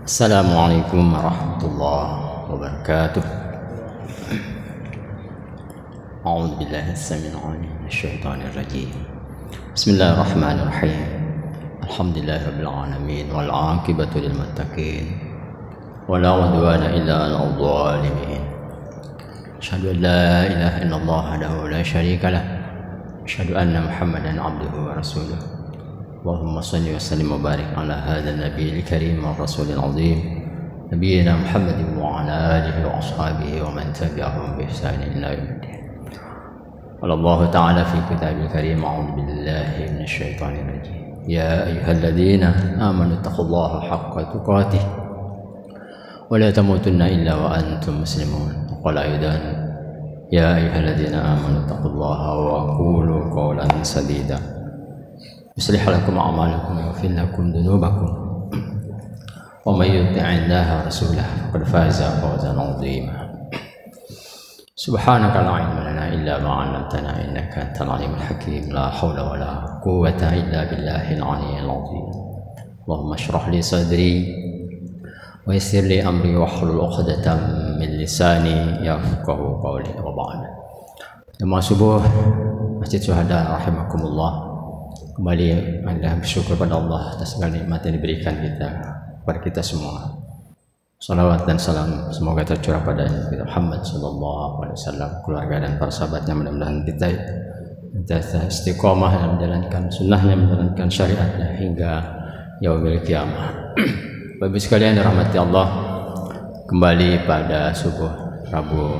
Assalamualaikum warahmatullahi wabarakatuh. A'udzu billahi as-sami'il 'alim minasyaitonir rajim. Bismillahirrahmanirrahim. Alhamdulillahirabbil alamin wal 'aqibatu lil muttaqin. Wala 'udwana illa 'alal zalimin. Asyhadu an la ilaha illallah wahdahu la syarika lah. Asyhadu anna Muhammadan 'abduhu wa rasuluh. Allahumma salli wa sallim wa barik ala hadzal nabiyil karim wa rasulil azim nabiyina Muhammadin wa ala alihi wa ashabihi wa man tabi'ahum bi ihsan ila yaumiddin. Qala Allah ta'ala fi kitabil karim a'udzu billahi minasy syaithanir rajim. Ya ayyuhalladzina amanu taqullaha haqqa tuqatih wa la tamutunna illa wa antum muslimun. Qala aidan ya ayyuhalladzina amanu taqullaha wa qulu qawlan sadida يصلح لكم أعمالكم ويغفر لكم ذنوبكم ومن يطع الله ورسوله فقد فاز فوزا عظيما. سبحانك لا علم لنا إلا ما علمتنا إنك أنت العليم الحكيم. لا حول ولا قوة إلا بالله العلي العظيم. اللهم اشرح لي صدري ويسر لي أمري واحلل عقدة من لساني يفقهوا قولي. وبعد. Jemaah subuh Masjid Syuhada rahimakumullah. Kembali anda bersyukur pada Allah atas segala nikmat yang diberikan kepada kita semua. Salawat dan salam semoga tercurah pada Nabi Muhammad sallallahu alaihi wasallam, keluarga dan para sahabatnya. Mudah-mudahan kita istiqomah dalam menjalankan sunnahnya, menjalankan syariatnya hingga yaumil qiyamah. Bapak Ibu sekalian dirahmati Allah, kembali pada subuh Rabu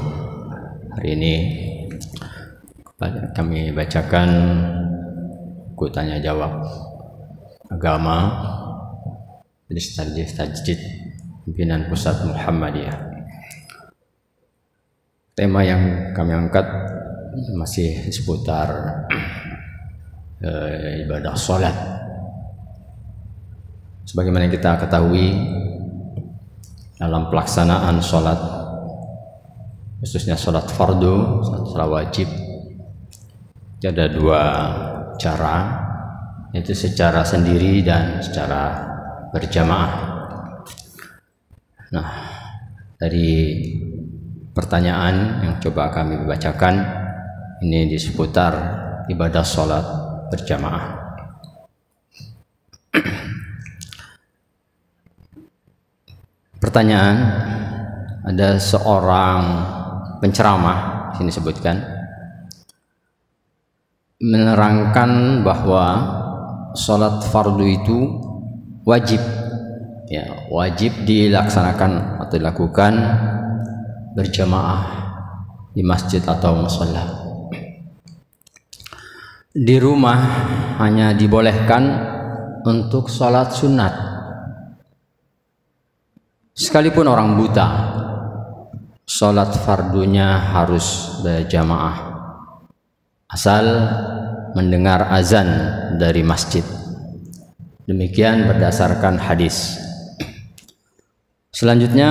hari ini kami bacakan buku tanya jawab agama dari Tajdid pimpinan pusat Muhammadiyah. Tema yang kami angkat masih seputar ibadah sholat. Sebagaimana kita ketahui, dalam pelaksanaan sholat, khususnya sholat fardu, sholat wajib, ada dua cara, yaitu secara sendiri dan secara berjamaah. Nah, dari pertanyaan yang coba kami bacakan ini di seputar ibadah sholat berjamaah. Pertanyaan, ada seorang penceramah sini sebutkan menerangkan bahwa sholat fardu itu wajib, ya, wajib dilaksanakan atau dilakukan berjamaah di masjid atau mushola. Di rumah hanya dibolehkan untuk sholat sunat. Sekalipun orang buta, sholat fardunya harus berjamaah asal mendengar azan dari masjid. Demikian berdasarkan hadis. Selanjutnya,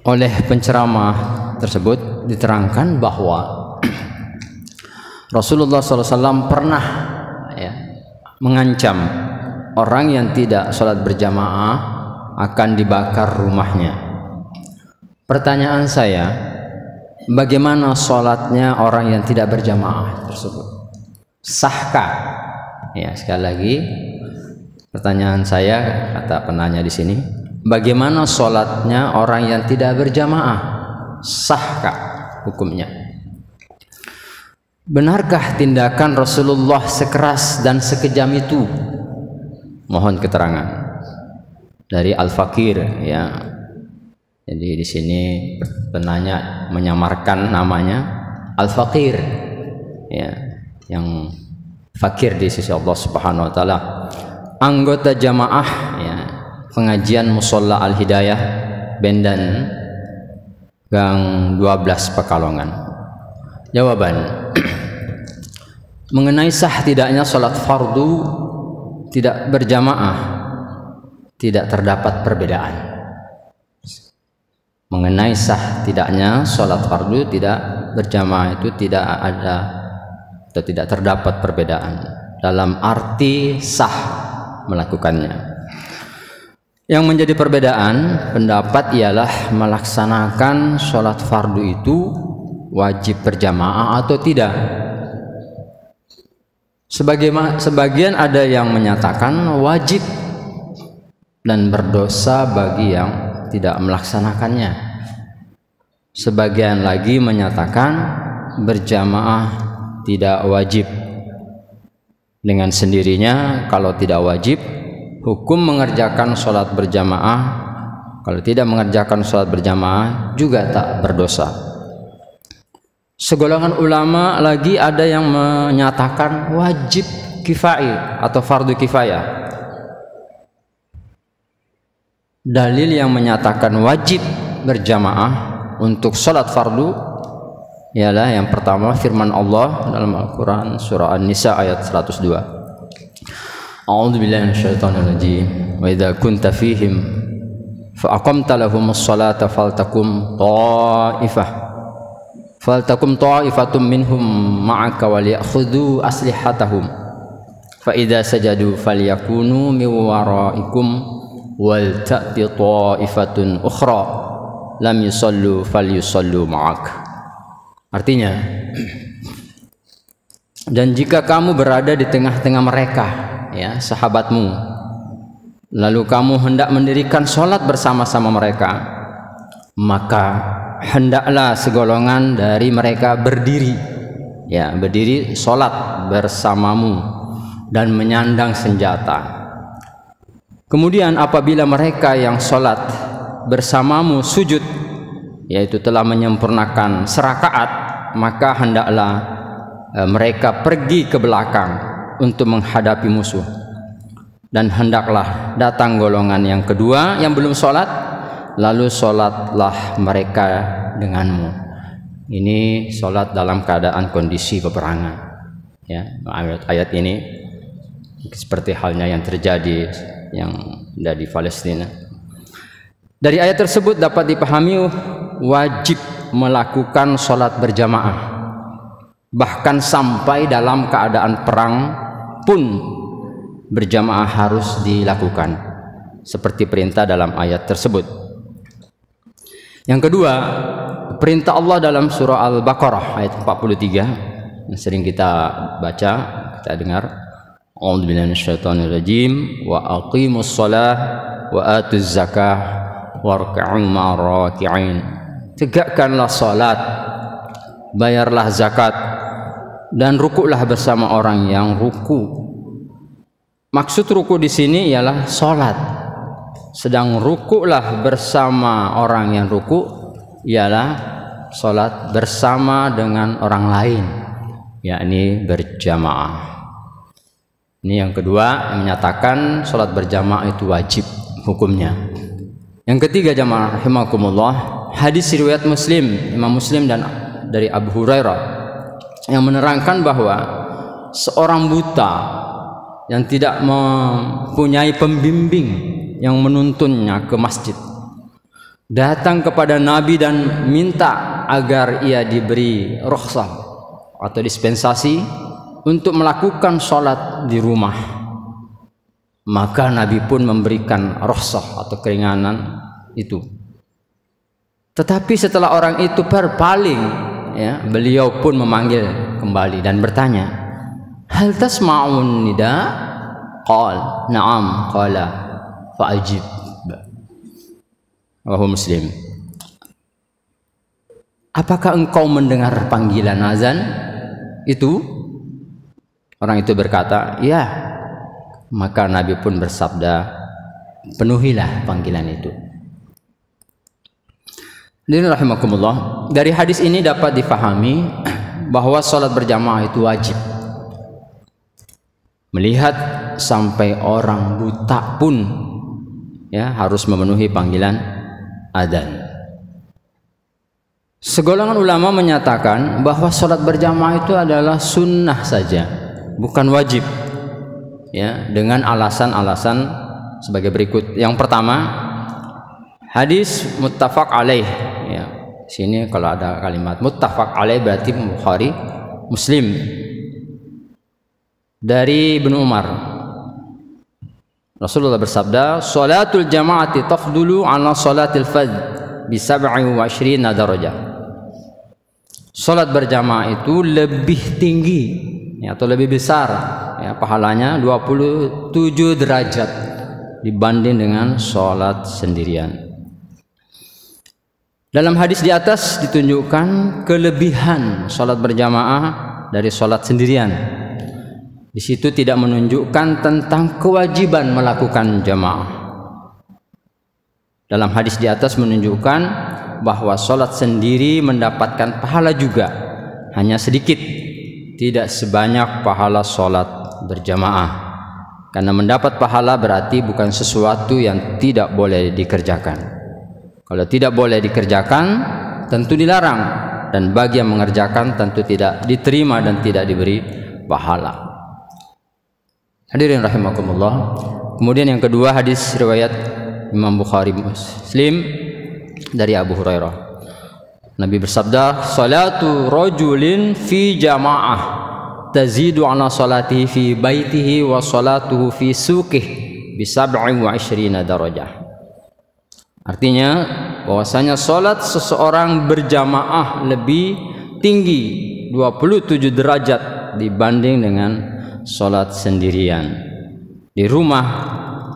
oleh penceramah tersebut diterangkan bahwa Rasulullah SAW pernah mengancam orang yang tidak sholat berjamaah akan dibakar rumahnya. Pertanyaan saya, bagaimana sholatnya orang yang tidak berjamaah tersebut? Sahkah? Ya, sekali lagi pertanyaan saya, kata penanya di sini, bagaimana sholatnya orang yang tidak berjamaah? Sahkah hukumnya? Benarkah tindakan Rasulullah sekeras dan sekejam itu? Mohon keterangan dari Al-Fakir, ya. Jadi di sini penanya menyamarkan namanya Al-Fakir, ya, yang fakir di sisi Allah Subhanahu wa taala. Anggota jamaah, ya, pengajian Musholla Al-Hidayah Bendan Gang 12 Pekalongan. Jawaban mengenai sah tidaknya sholat fardu tidak berjamaah, tidak terdapat perbedaan. Mengenai sah tidaknya sholat fardu tidak berjamaah itu tidak ada atau tidak terdapat perbedaan dalam arti sah melakukannya. Yang menjadi perbedaan pendapat ialah melaksanakan sholat fardu itu wajib berjamaah atau tidak. Sebagian ada yang menyatakan wajib dan berdosa bagi yang tidak melaksanakannya. Sebagian lagi menyatakan berjamaah tidak wajib. Dengan sendirinya kalau tidak wajib, hukum mengerjakan sholat berjamaah, kalau tidak mengerjakan sholat berjamaah juga tak berdosa. Segolongan ulama lagi ada yang menyatakan wajib kifai atau fardu kifayah. Dalil yang menyatakan wajib berjamaah untuk sholat fardu ialah yang pertama firman Allah dalam Al-Quran surah An-Nisa ayat 102. A'udzu billahi minasyaitonir rajim. Wa idza kunta fihim fa aqamta lahumus salata faltakum ta'ifatum minhum ma'aka wal ya'khudhu aslihatahum fa idza sajadu falyakunu min waraikum wal ta'ti ta'ifatun ukhra lam yusallu falyusallu ma'ak. Artinya, dan jika kamu berada di tengah-tengah mereka, ya, sahabatmu, lalu kamu hendak mendirikan sholat bersama-sama mereka, maka hendaklah segolongan dari mereka berdiri, ya, berdiri sholat bersamamu dan menyandang senjata. Kemudian apabila mereka yang sholat bersamamu sujud, yaitu telah menyempurnakan serakaat, maka hendaklah mereka pergi ke belakang untuk menghadapi musuh, dan hendaklah datang golongan yang kedua yang belum sholat, lalu sholatlah mereka denganmu. Ini sholat dalam keadaan kondisi peperangan, ya. Ayat ini seperti halnya yang terjadi yang di Palestina. Dari ayat tersebut dapat dipahami wajib melakukan sholat berjamaah, bahkan sampai dalam keadaan perang pun berjamaah harus dilakukan seperti perintah dalam ayat tersebut. Yang kedua, perintah Allah dalam surah Al-Baqarah ayat 43 yang sering kita baca, kita dengar. A'udzubillahi minasyaitonirrajim. Wa aqimus shalah wa atuz zakah warka'u ma'ar-raki'in. Tegakkanlah salat, bayarlah zakat, dan rukuklah bersama orang yang ruku. Maksud ruku di sini ialah salat. Sedang rukuklah bersama orang yang ruku ialah salat bersama dengan orang lain, yakni berjamaah. Ini yang kedua yang menyatakan salat berjamaah itu wajib hukumnya. Yang ketiga, jamaah rahimakumullah, hadis riwayat Muslim, Imam Muslim dan dari Abu Hurairah yang menerangkan bahwa seorang buta yang tidak mempunyai pembimbing yang menuntunnya ke masjid datang kepada Nabi dan minta agar ia diberi rukhsah atau dispensasi untuk melakukan sholat di rumah, maka Nabi pun memberikan rukhsah atau keringanan itu. Tetapi setelah orang itu berpaling, ya, beliau pun memanggil kembali dan bertanya, hal tasma'un nida? Qal na'am qala fa'ajib. Rawahu Muslim. Apakah engkau mendengar panggilan azan itu? Orang itu berkata, ya. Maka Nabi pun bersabda, penuhilah panggilan itu. Hadirin rahimakumullah, dari hadis ini dapat difahami bahwa sholat berjamaah itu wajib. Melihat sampai orang buta pun, ya, harus memenuhi panggilan adzan. Segolongan ulama menyatakan bahwa sholat berjamaah itu adalah sunnah saja, bukan wajib, ya, dengan alasan-alasan sebagai berikut. Yang pertama, hadis muttafaq alaih, ya. Sini kalau ada kalimat muttafaq alaih berarti Bukhari Muslim, dari Ibnu Umar Rasulullah bersabda, "Sholatul jama'ati tafdulu 'ala sholatil fadh bi 27 darajah." Salat berjamaah itu lebih tinggi ya, atau lebih besar ya, pahalanya 27 derajat dibanding dengan salat sendirian. Dalam hadis di atas ditunjukkan kelebihan salat berjamaah dari salat sendirian. Di situ tidak menunjukkan tentang kewajiban melakukan jamaah. Dalam hadis di atas menunjukkan bahwa sholat sendiri mendapatkan pahala juga, hanya sedikit, tidak sebanyak pahala sholat berjamaah. Karena mendapat pahala berarti bukan sesuatu yang tidak boleh dikerjakan. Kalau tidak boleh dikerjakan tentu dilarang, dan bagi yang mengerjakan tentu tidak diterima dan tidak diberi pahala. Hadirin rahimakumullah. Kemudian yang kedua, hadis riwayat Imam Bukhari Muslim dari Abu Hurairah. Nabi bersabda, "Salatu rajulin fi jamaah tazidu ala salatihi fi baitihi wa salatuhu fi suqihi bi 27 darajah." Artinya bahwasanya salat seseorang berjamaah lebih tinggi 27 derajat dibanding dengan salat sendirian di rumah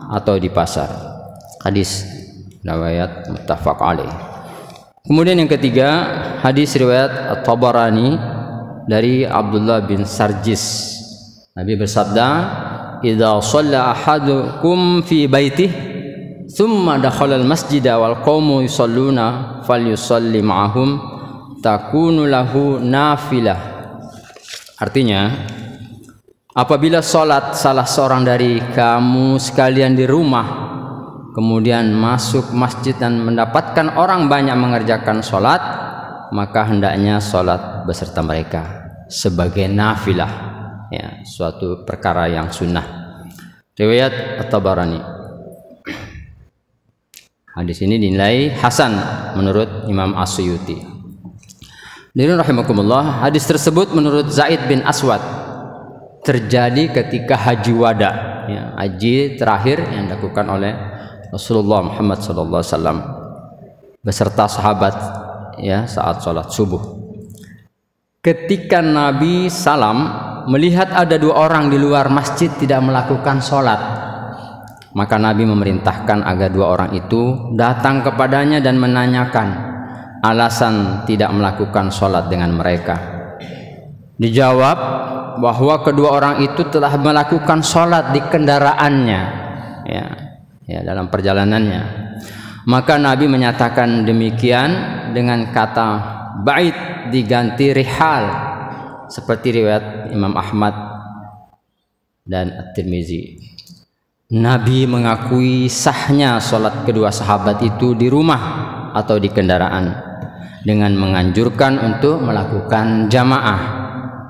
atau di pasar. Hadis riwayat muttafaq alaih. Kemudian yang ketiga, hadis riwayat At-Tabarani dari Abdullah bin Sarjis. Nabi bersabda, "Idza shalla ahadukum fi baitihi, thumma dakhala al-masjid wal qaumu yusalluna falyusalli ma'ahum takunu lahu nafilah." Artinya, apabila salat salah seorang dari kamu sekalian di rumah, kemudian masuk masjid dan mendapatkan orang banyak mengerjakan sholat, maka hendaknya sholat beserta mereka sebagai nafilah ya, suatu perkara yang sunnah. Riwayat At-Tabarani. Hadis ini dinilai hasan menurut Imam As-Suyuti. Hadirin rahimakumullah, hadis tersebut menurut Zaid bin Aswad terjadi ketika haji wada ya, haji terakhir yang dilakukan oleh Rasulullah Muhammad SAW beserta sahabat ya, saat sholat subuh. Ketika Nabi salam melihat ada dua orang di luar masjid tidak melakukan sholat, maka Nabi memerintahkan agar dua orang itu datang kepadanya dan menanyakan alasan tidak melakukan sholat dengan mereka. Dijawab bahwa kedua orang itu telah melakukan sholat di kendaraannya ya, dalam perjalanannya. Maka Nabi menyatakan demikian dengan kata bait diganti rihal, seperti riwayat Imam Ahmad dan At-Tirmizi. Nabi mengakui sahnya sholat kedua sahabat itu di rumah atau di kendaraan dengan menganjurkan untuk melakukan jamaah,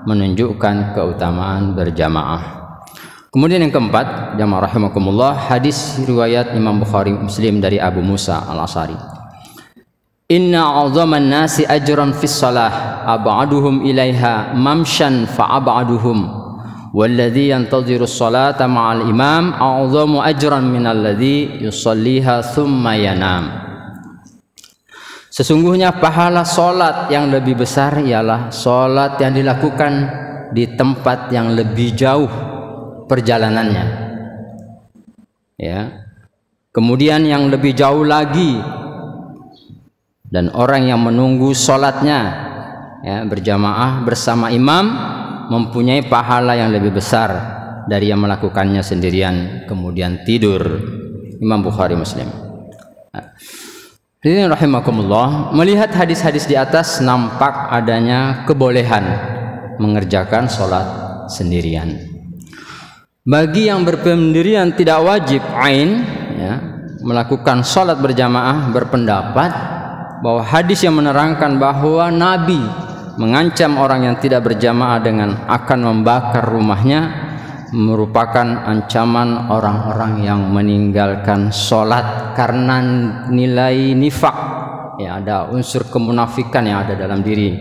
menunjukkan keutamaan berjamaah. Kemudian yang keempat, jamaah rahimakumullah, hadis riwayat Imam Bukhari Muslim dari Abu Musa Al-Asy'ari. Inna a'dhaman nasi ajran fis shalah ab'aduhum ilaiha mamshan fa'ab'aduhum walladhi yantaziru as-salata ma'al imam a'dhamu ajran minal ladzi yusalliha thumma yanam. Sesungguhnya pahala salat yang lebih besar ialah salat yang dilakukan di tempat yang lebih jauh perjalanannya ya. Kemudian yang lebih jauh lagi, dan orang yang menunggu sholatnya ya, berjamaah bersama imam mempunyai pahala yang lebih besar dari yang melakukannya sendirian kemudian tidur. Imam Bukhari Muslim. Hadirin rahimakumullah, melihat hadis-hadis di atas nampak adanya kebolehan mengerjakan sholat sendirian. Bagi yang berpendirian tidak wajib ain ya, melakukan sholat berjamaah, berpendapat bahwa hadis yang menerangkan bahwa Nabi mengancam orang yang tidak berjamaah dengan akan membakar rumahnya merupakan ancaman orang-orang yang meninggalkan sholat karena nilai nifak ya, ada unsur kemunafikan yang ada dalam diri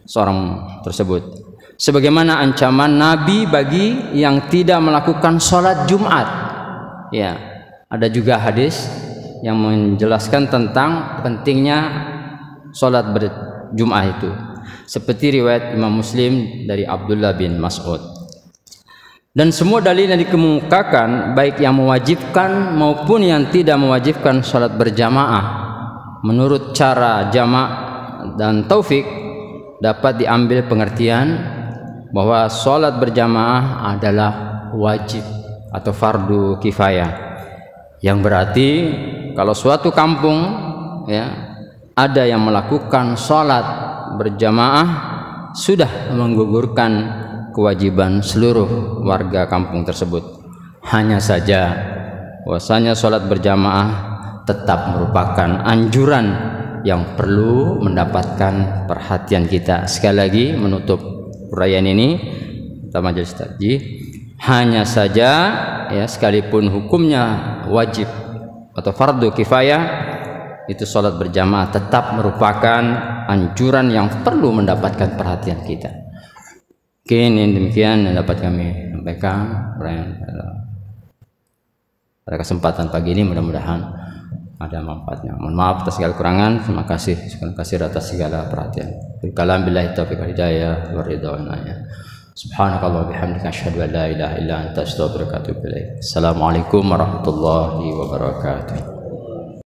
seorang tersebut. Sebagaimana ancaman Nabi bagi yang tidak melakukan sholat Jumat ya ada juga hadis yang menjelaskan tentang pentingnya sholat berjum'ah itu, seperti riwayat Imam Muslim dari Abdullah bin Mas'ud. Dan semua dalil yang dikemukakan, baik yang mewajibkan maupun yang tidak mewajibkan sholat berjamaah menurut cara jamak dan taufik, dapat diambil pengertian bahwa sholat berjamaah adalah wajib atau fardu kifayah, yang berarti kalau suatu kampung ya ada yang melakukan sholat berjamaah sudah menggugurkan kewajiban seluruh warga kampung tersebut. Hanya saja bahwasanya sholat berjamaah tetap merupakan anjuran yang perlu mendapatkan perhatian kita. Sekali lagi menutup uraian ini kita majelis takjih, hanya saja ya sekalipun hukumnya wajib atau fardu kifayah, itu sholat berjamaah tetap merupakan anjuran yang perlu mendapatkan perhatian kita. Mungkin demikian yang dapat kami sampaikan pada kesempatan pagi ini, mudah-mudahan ada manfaatnya. Mohon maaf atas segala kekurangan. Terima kasih atas segala perhatian. Kalam billahi taufiq wal hidayah wa ridha wal naya. Subhanakallah bihamdika asyhadu an la ilaha illa anta astaghfiruka wa atubu ilaik. Assalamualaikum warahmatullahi wabarakatuh.